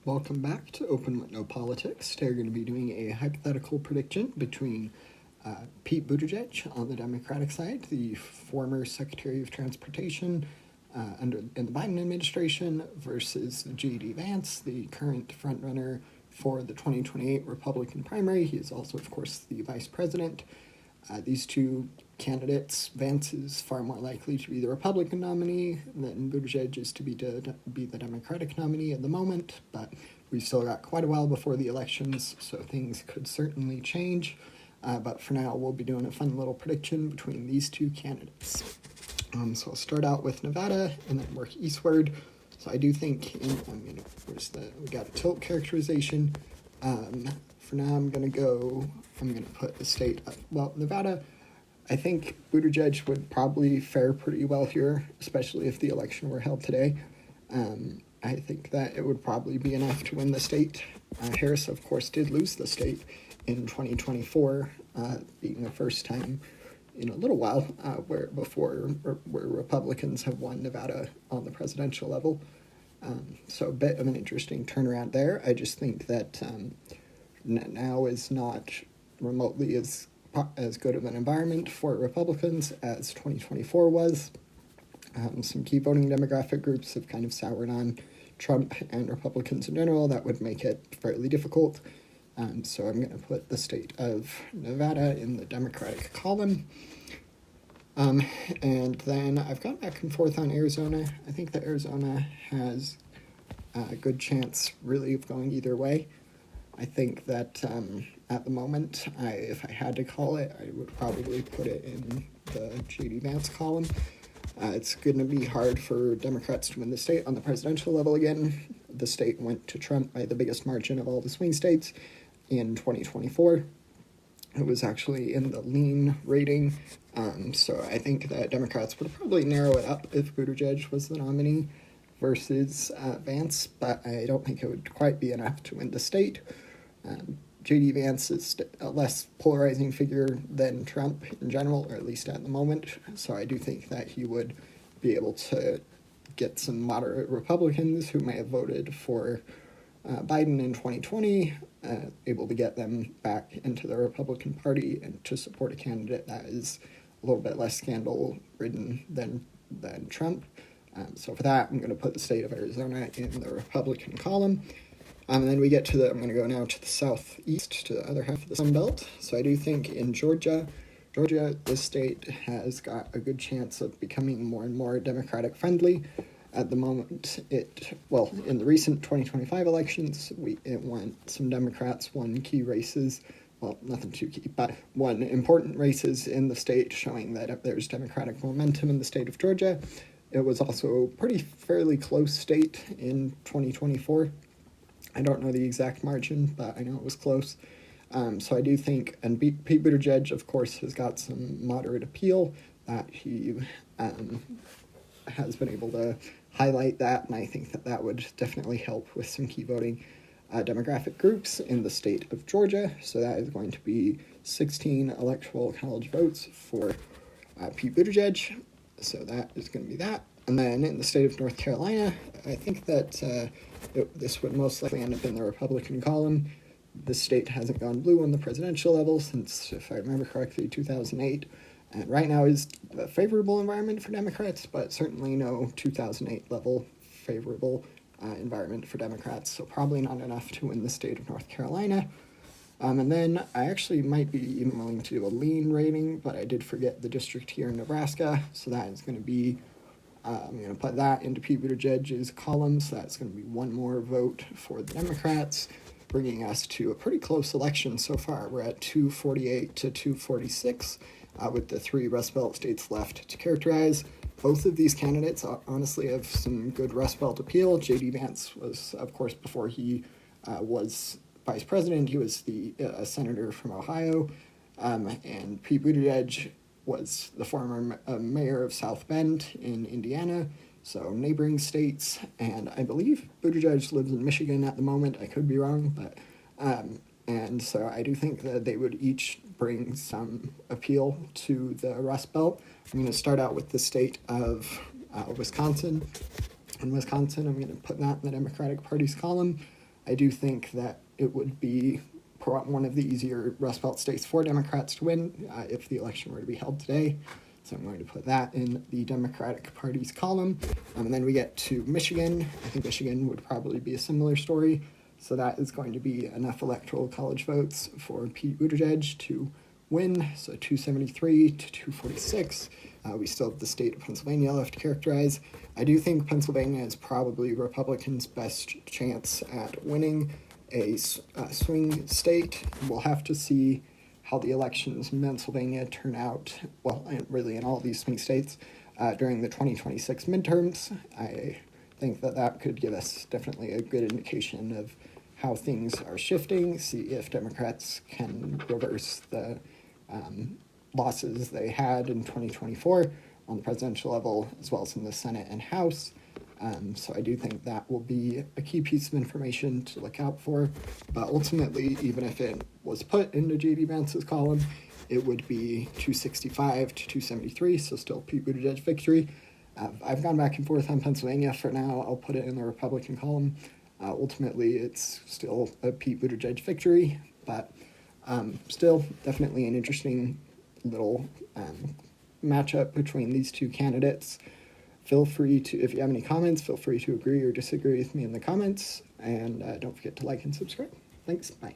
Welcome back to Open with No Politics. Today we're going to be doing a hypothetical prediction between Pete Buttigieg on the Democratic side, the former Secretary of Transportation in the Biden administration, versus J.D. Vance, the current frontrunner for the 2028 Republican primary. He is also, of course, the vice president. These two candidates, Vance is far more likely to be the Republican nominee than Buttigieg is to be the Democratic nominee at the moment, but we've still got quite a while before the elections, so things could certainly change. But for now, we'll be doing a fun little prediction between these two candidates. So I'll start out with Nevada and then work eastward. So I do think, we got a tilt characterization. For now, I'm going to put the state of, Nevada. I think Buttigieg would probably fare pretty well here, especially if the election were held today. I think that it would probably be enough to win the state. Harris, of course, did lose the state in 2024, being the first time in a little while where Republicans have won Nevada on the presidential level. So a bit of an interesting turnaround there. I just think that now is not remotely as good of an environment for Republicans as 2024 was. Some key voting demographic groups have kind of soured on Trump and Republicans in general. That would make it fairly difficult. So I'm going to put the state of Nevada in the Democratic column. And then I've gone back and forth on Arizona. I think that Arizona has a good chance, really, of going either way. I think that at the moment, if I had to call it, I would probably put it in the J.D. Vance column. It's going to be hard for Democrats to win the state on the presidential level again. The state went to Trump by the biggest margin of all the swing states in 2024. It was actually in the lean rating. So I think that Democrats would probably narrow it up if Buttigieg was the nominee versus Vance, but I don't think it would quite be enough to win the state. J.D. Vance is a less polarizing figure than Trump in general, or at least at the moment, so I do think that he would be able to get some moderate Republicans who may have voted for Biden in 2020, able to get them back into the Republican Party and to support a candidate that is a little bit less scandal-ridden than Trump. So for that, I'm going to put the state of Arizona in the Republican column. And then we get to I'm going to go now to the southeast, to the other half of the Sun Belt. So I do think in Georgia, this state has got a good chance of becoming more and more Democratic friendly. At the moment, in the recent 2025 elections, some Democrats won key races. Well, nothing too key, but won important races in the state, showing that there's Democratic momentum in the state of Georgia. It was also a fairly close state in 2024. I don't know the exact margin, but I know it was close. So I do think, and Pete Buttigieg, of course, has got some moderate appeal that he has been able to highlight that, and I think that would definitely help with some key voting demographic groups in the state of Georgia. So that is going to be 16 electoral college votes for Pete Buttigieg. So that is going to be that. And then in the state of North Carolina, I think that this would most likely end up in the Republican column. The state hasn't gone blue on the presidential level since, if I remember correctly, 2008. And right now is a favorable environment for Democrats, but certainly no 2008 level favorable environment for Democrats. So probably not enough to win the state of North Carolina. And then I actually might be even willing to do a lean rating, but I did forget the district here in Nebraska. So that is going to be, I'm going to put that into Pete Buttigieg's column. So that's going to be one more vote for the Democrats, bringing us to a pretty close election so far. We're at 248 to 246, with the three Rust Belt states left to characterize. Both of these candidates honestly have some good Rust Belt appeal. J.D. Vance was, of course, before he was vice president, he was the senator from Ohio, and Pete Buttigieg was the former mayor of South Bend in Indiana, so neighboring states, and I believe Buttigieg lives in Michigan at the moment. I could be wrong, but and so I do think that they would each bring some appeal to the Rust Belt. I'm going to start out with the state of Wisconsin. In Wisconsin, I'm going to put that in the Democratic Party's column. I do think that it would be one of the easier Rust Belt states for Democrats to win if the election were to be held today. So I'm going to put that in the Democratic Party's column. And then we get to Michigan. I think Michigan would probably be a similar story. So that is going to be enough electoral college votes for Pete Buttigieg to win. So 273 to 246. We still have the state of Pennsylvania left to characterize. I do think Pennsylvania is probably Republicans' best chance at winning a swing state. We'll have to see how the elections in Pennsylvania turn out, well, really in all these swing states, during the 2026 midterms. I think that could give us definitely a good indication of how things are shifting, see if Democrats can reverse the losses they had in 2024 on the presidential level, as well as in the Senate and House. So I do think that will be a key piece of information to look out for. But ultimately, even if it was put into J.D. Vance's column, it would be 265 to 273, so still Pete Buttigieg victory. I've gone back and forth on Pennsylvania. For now, I'll put it in the Republican column. Ultimately, it's still a Pete Buttigieg victory, but still definitely an interesting little matchup between these two candidates. Feel free to, if you have any comments, feel free to agree or disagree with me in the comments, and don't forget to like and subscribe. Thanks, bye.